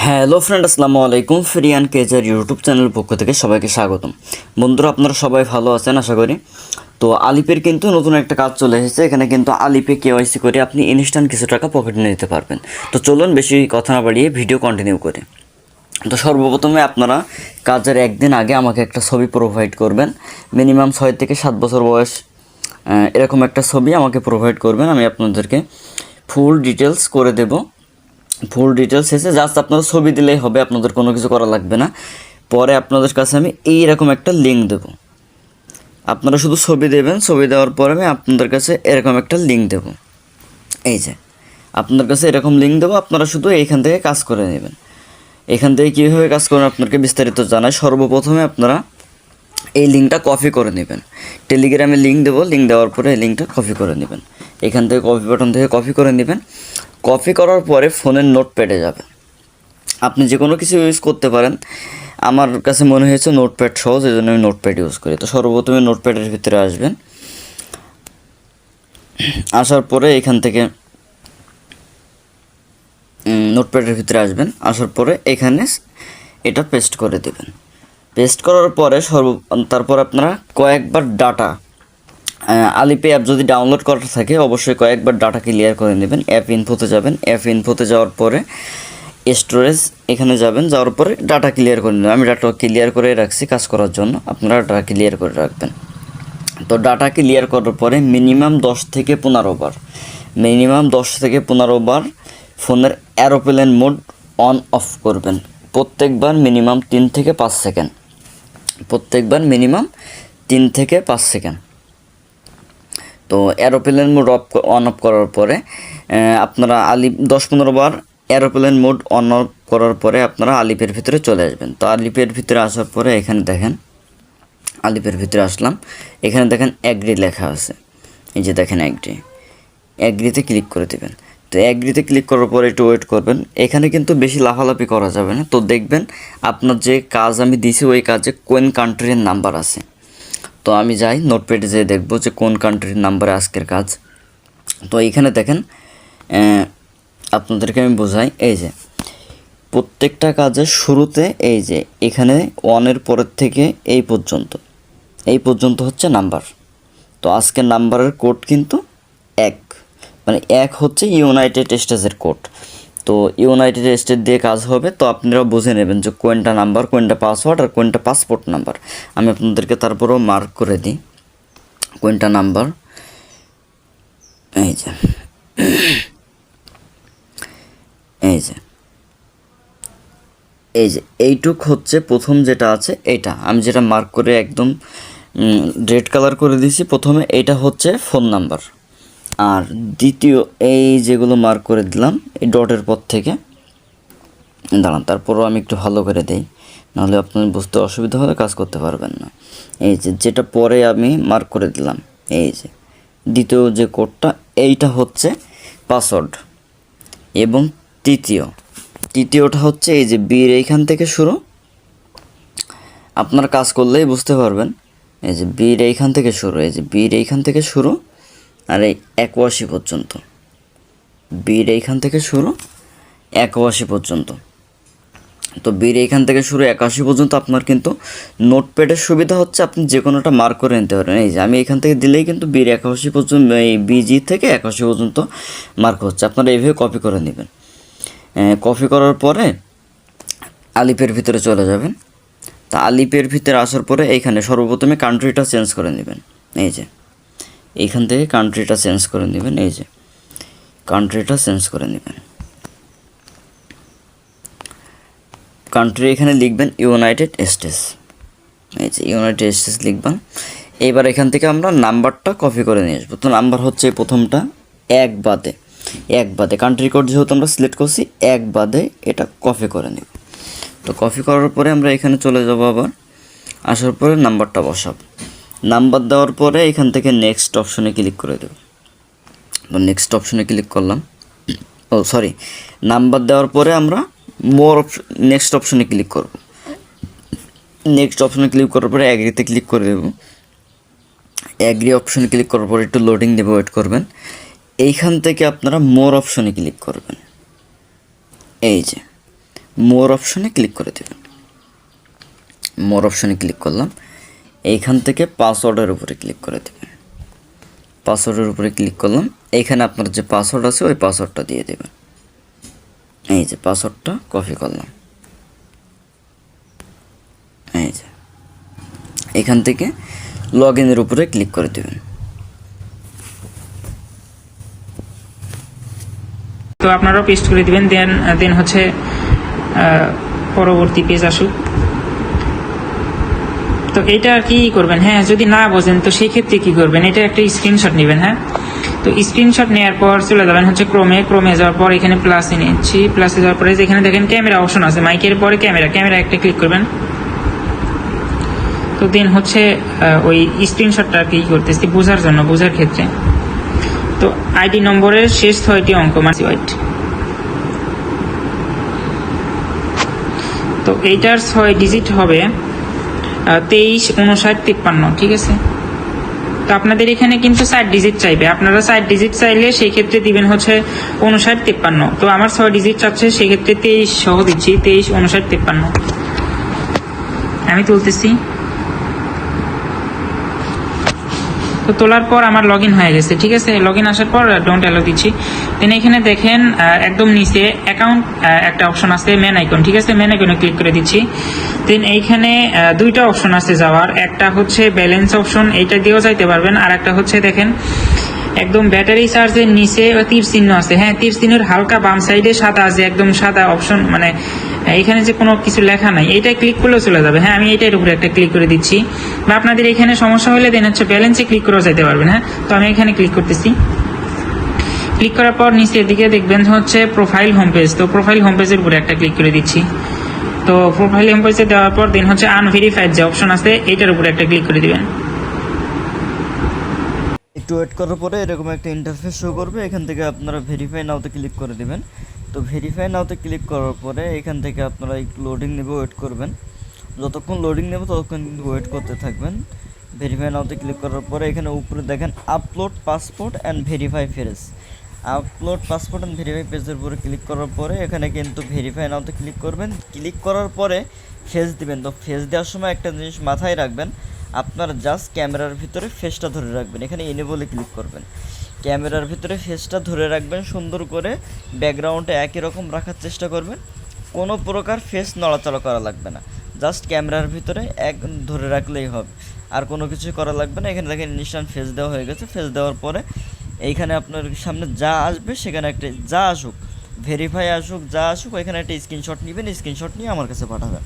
Hello friend, আসসালামু আলাইকুম। ফেরিয়ান কেজার YouTube channel পক্ষ থেকে সবাইকে স্বাগতম। বন্ধুরা, আপনারা সবাই ভালো আছেন আশা করি। তো আলিপের কিন্তু নতুন একটা কাজ চলে এসেছে। এখানে কিন্তু আলিপে কেওয়াইসি করে আপনি ইনস্ট্যান্ট কিছু টাকা পকেটে নিতে পারবেন। তো চলুন বেশি কথা না বাড়িয়ে ভিডিও কন্টিনিউ করে। তো সর্বপ্রথমে আপনারা কাজের একদিন আগে আমাকে একটা ছবি প্রোভাইড করবেন। মিনিমাম 6 থেকে 7 বছর বয়স এরকম একটা ছবি আমাকে প্রোভাইড করবেন। আমি আপনাদেরকে ফুল ডিটেলস করে দেব। ফুল ডিটেলস এসে জাস্ট আপনারা ছবি দিলেই হবে, আপনাদের কোনো কিছু করা লাগবে না। পরে আপনাদের কাছে আমি এইরকম একটা লিঙ্ক দেব, আপনারা শুধু ছবি দেবেন। ছবি দেওয়ার পরে আমি আপনাদের কাছে এরকম একটা লিঙ্ক দেব। এই যে আপনাদের কাছে এরকম লিঙ্ক দেবো, আপনারা শুধু এইখান থেকে কাজ করে নেবেন। এখান থেকে কীভাবে কাজ করেন আপনাকে বিস্তারিত জানাই। সর্বপ্রথমে আপনারা এই লিঙ্কটা কপি করে নেবেন। টেলিগ্রামে লিঙ্ক দেবো, লিঙ্ক দেওয়ার পরে এই লিঙ্কটা কপি করে নেবেন। এখান থেকে কপি বাটন থেকে কপি করে নেবেন। কপি করার পরে ফোনের নোটপ্যাডে যাবেন। আপনি যে কোনো কিছু ইউজ করতে পারেন, আমার কাছে মনে হয়েছে নোটপ্যাড সহজ, এই জন্য আমি নোটপ্যাড ইউজ করি। তো সর্বপ্রথমে নোটপ্যাডের ভিতরে আসবেন। আসার পরে এখান থেকে নোটপ্যাডের ভিতরে আসবেন। আসার পরে এখানে এটা পেস্ট করে দেবেন। পেস্ট করার পরে তারপর আপনারা কয়েকবার ডাটা, আলিপে অ্যাপ যদি ডাউনলোড করা থাকে অবশ্যই কয়েকবার ডাটা ক্লিয়ার করে নেবেন। অ্যাপ ইনফোতে যাবেন। অ্যাপ ইনফোতে যাওয়ার পরে স্টোরেজ এখানে যাবেন। যাওয়ার পরে ডাটা ক্লিয়ার করে নেবেন। আমি ডাটা ক্লিয়ার করে রাখছি কাজ করার জন্য, আপনারা ডাটা ক্লিয়ার করে রাখবেন। তো ডাটা ক্লিয়ার করার পরে মিনিমাম 10 থেকে 15 বার ফোনের অ্যারোপ্লেন মোড অন অফ করবেন। প্রত্যেকবার মিনিমাম 3 থেকে 5 সেকেন্ড। তো অ্যারোপ্লেন মোড অন অফ করার পরে আপনারা 10-15 বার অ্যারোপ্লেন মোড অন অফ করার পরে আপনারা আলিপের ভিতরে চলে আসবেন। তো আলিপের ভিতরে আসার পরে এখানে দেখেন, আলিপের ভিতরে আসলাম। এখানে দেখেন অ্যাগ্রি লেখা আছে। এই যে দেখেন অ্যাগ্রিতে ক্লিক করে দেবেন। তো অ্যাগ্রিতে ক্লিক করার পরে একটু ওয়েট করবেন। এখানে কিন্তু বেশি লাফালাফি করা যাবে না। তো দেখবেন আপনার যে কাজ আমি দিয়েছি ওই কাজে কোন কান্ট্রির নাম্বার আছে। তো আমি যাই নোটপ্যাডে যেয়ে দেখবো যে কোন কান্ট্রির নাম্বারে আজকের কাজ। তো এইখানে দেখেন, আপনাদেরকে আমি বোঝাই। এই যে প্রত্যেকটা কাজের শুরুতে এই যে এখানে 1-এর পরের থেকে এই পর্যন্ত হচ্ছে নাম্বার। তো আজকের নাম্বারের কোড কিন্তু 1, মানে 1 হচ্ছে ইউনাইটেড স্টেটসের কোড। তো ইউনাইটেড স্টেট দিয়ে কাজ হবে। তো আপনারা বুঝে নেবেন যে কোনটা নাম্বার, কোনটা পাসওয়ার্ড আর কোনটা পাসপোর্ট নাম্বার। আমি আপনাদেরকে তারপরেও মার্ক করে দিই কোনটা নাম্বার। এই যে এইটুক হচ্ছে প্রথম যেটা আছে এইটা, আমি যেটা মার্ক করে একদম রেড কালার করে দিয়েছি। প্রথমে এইটা হচ্ছে ফোন নাম্বার। আর দ্বিতীয় এই যেগুলো মার্ক করে দিলাম এই ডটের পর থেকে, দাঁড়ান তারপরও আমি একটু ভালো করে দেই, নাহলে আপনার বুঝতে অসুবিধা হলে কাজ করতে পারবেন না। এই যে যেটা পরে আমি মার্ক করে দিলাম, এই যে দ্বিতীয় যে কোডটা এইটা হচ্ছে পাসওয়ার্ড। এবং তৃতীয়টা হচ্ছে এই যে বির এইখান থেকে শুরু, আপনার কাজ করলেই বুঝতে পারবেন। এই যে বির এইখান থেকে শুরু, আর এই 81 পর্যন্ত। বির এইখান থেকে শুরু 81 পর্যন্ত। তো বির এইখান থেকে শুরু 81 পর্যন্ত আপনার কিন্তু নোটপ্যাডের সুবিধা হচ্ছে আপনি যে কোনোটা মার্ক করে নিতে পারেন। এই যে আমি এখান থেকে দিলেই কিন্তু বির 81 পর্যন্ত, এই বিজি থেকে 81 পর্যন্ত মার্ক হচ্ছে। আপনারা এইভাবে কপি করে নেবেন। কপি করার পরে আলিপের ভিতরে চলে যাবেন। তা আলিপের ভিতরে আসার পরে এইখানে সর্বপ্রথমে কান্ট্রিটা চেঞ্জ করে নেবেন। এই যে এইখান থেকে কান্ট্রিটা চেঞ্জ করে নেবেন। এই যে কান্ট্রিটা চেঞ্জ করে নেবেন। কান্ট্রি এখানে লিখবেন ইউনাইটেড স্টেটস। এই যে ইউনাইটেড স্টেটস লিখবেন। এইবার এখান থেকে আমরা নাম্বারটা কপি করে নিয়ে আসবো। তো নাম্বার হচ্ছে প্রথমটা 1 বাদে কান্ট্রি কোড যেহেতু আমরা সিলেক্ট করছি 1 বাদে এটা কপি করে নেব। তো কপি করার পরে আমরা এখানে চলে যাব। আবার আসার পরে নাম্বারটা বসাবো। নাম্বার দেওয়ার পরে এখান থেকে নেক্সট অপশনে ক্লিক করে দেব। তো নেক্সট অপশনে ক্লিক করলাম। নাম্বার দেওয়ার পরে আমরা নেক্সট অপশনে ক্লিক করব। নেক্সট অপশনে ক্লিক করার পরে অ্যাগ্রিতে ক্লিক করে দেব। অ্যাগ্রি অপশনে ক্লিক করার পরে একটু লোডিং দেবে, ওয়েট করবেন। এইখান থেকে আপনারা মোর অপশনে ক্লিক করবেন। এই যে মোর অপশনে ক্লিক করে দেবেন। মোর অপশনে ক্লিক করলাম, এইখান থেকে পাসওয়ার্ডের উপরে ক্লিক করে দেবেন। পাসওয়ার্ডের উপরে ক্লিক করলাম, এইখানে আপনার যে পাসওয়ার্ড আছে ওই পাসওয়ার্ডটা দিয়ে দেবেন। এই যে পাসওয়ার্ডটা কপি করলাম, এই যে এখান থেকে লগ ইনের উপরে ক্লিক করে দেবেন। তো আপনারাও পেস্ট করে দিবেন, দেন হচ্ছে পরবর্তী পেজ আসুক। তো এটা আর কি করবেন, হ্যাঁ যদি না বোঝেন তো সেই ক্ষেত্রে কি করবেন, এটা একটা স্ক্রিনশট নেবেন। হ্যাঁ, তো স্ক্রিনশট নেওয়ার পর চলে যাবেন হচ্ছে ক্রোমে যাওয়ার পর এখানে প্লাসে নিচ্ছি, প্লাসে যাওয়ার পরে যেখানে দেখেন ক্যামেরা অপশন আছে, মাইকের পরে ক্যামেরা একটা ক্লিক করবেন। তো দেন হচ্ছে ওই স্ক্রিনশটটা আর কি করতেছি বোঝার ক্ষেত্রে। তো আইডি নম্বরের শেষ 6টি অঙ্ক হোয়াইট, তো এইটার 6 ডিজিট হবে 23 59 53, ঠিক আছে। তো আপনাদের এখানে কিন্তু 4 ডিজিট চাইবে, আপনারা 4 ডিজিট চাইলে সেই ক্ষেত্রে দিবেন হচ্ছে 59 53। তো আমার 6 ডিজিট চাচ্ছে, সেই ক্ষেত্রে 23 সহ দিচ্ছি, 23 59 53 আমি তুলতেছি। তো তোলার পর আমার লগ ইন হয়ে গেছে, ঠিক আছে। লগ ইন আসার পর ডোন্ট অ্যালো দিচ্ছি। দেন এখানে দেখেন একদম নিচে অ্যাকাউন্ট একটা অপশন আছে, মেন আইকন, ঠিক আছে। মেন আইকনে ক্লিক করে দিচ্ছি। দেন এইখানে দুইটা অপশন আছে যাওয়ার, একটা হচ্ছে ব্যালেন্স অপশন, এইটা দিয়েও যাইতে পারবেন। আর একটা হচ্ছে দেখেন একদম ব্যাটারি চার্জের নিচে তীর চিহ্ন আছে, হ্যাঁ তীর চিহ্নের হালকা বাম সাইডে সাদা আছে, একদম সাদা অপশন, মানে এখানে যে কোনো কিছু লেখা নাই, এইটা ক্লিক করলেও চলে যাবে। হ্যাঁ, আমি এইটার উপরে একটা ক্লিক করে দিচ্ছি। বা আপনাদের এখানে সমস্যা হলে দেন হচ্ছে ব্যালেন্সে ক্লিক করেও যেতে পারবেন। হ্যাঁ, তো আমি এখানে ক্লিক করতেছি। ক্লিক করার পর নিচের দিকে দেখবেন হচ্ছে প্রোফাইল হোম পেজ, তো প্রোফাইল হোম পেজের উপরে একটা ক্লিক করে দিচ্ছি। তো প্রোফাইল হোম পেজে দেওয়ার পর দেন হচ্ছে আনভেরিফাইড যে অপশন আছে এইটার উপরে একটা ক্লিক করে দিবেন। একটু ওয়েট করার পরে এরকম একটা ইন্টারফেস শো করবে, এখান থেকে আপনারা ভেরিফাই নাওতে ক্লিক করে দেবেন। তো ভেরিফাই নাওতে ক্লিক করার পরে এখান থেকে আপনারা একটু লোডিং নেবে, ওয়েট করবেন। যতক্ষণ লোডিং নেবে ততক্ষণ কিন্তু ওয়েট করতে থাকবেন। ভেরিফাই নাওতে ক্লিক করার পরে এখানে উপরে দেখেন upload passport and verify face. Upload passport and verify পেজের উপরে ক্লিক করার পরে এখানে কিন্তু ভেরিফাই নাওতে ক্লিক করবেন। ক্লিক করার পরে ফেস দিবেন। তো ফেস দেওয়ার সময় একটা জিনিস মাথায় রাখবেন, আপনার জাস্ট ক্যামেরার ভিতরে ফেসটা ধরে রাখবেন। এখানে এনেবলে ক্লিক করবেন, ক্যামেরার ভিতরে ফেসটা ধরে রাখবেন সুন্দর করে, ব্যাকগ্রাউন্ডে একই রকম রাখার চেষ্টা করবেন, কোনো প্রকার ফেস নড়াচড়া করা লাগবে না, জাস্ট ক্যামেরার ভিতরে এক ধরে রাখলেই হবে, আর কোনো কিছু করা লাগবে না। এখানে দেখেন ইনস্ট্যান্ট ফেস দেওয়া হয়ে গেছে। ফেস দেওয়ার পরে এইখানে আপনার সামনে যা আসবে সেখানে একটা যা আসুক, ভেরিফাই আসুক যা আসুক, ওইখানে একটা স্ক্রিনশট নেবেন, স্ক্রিনশট নিয়ে আমার কাছে পাঠাবেন।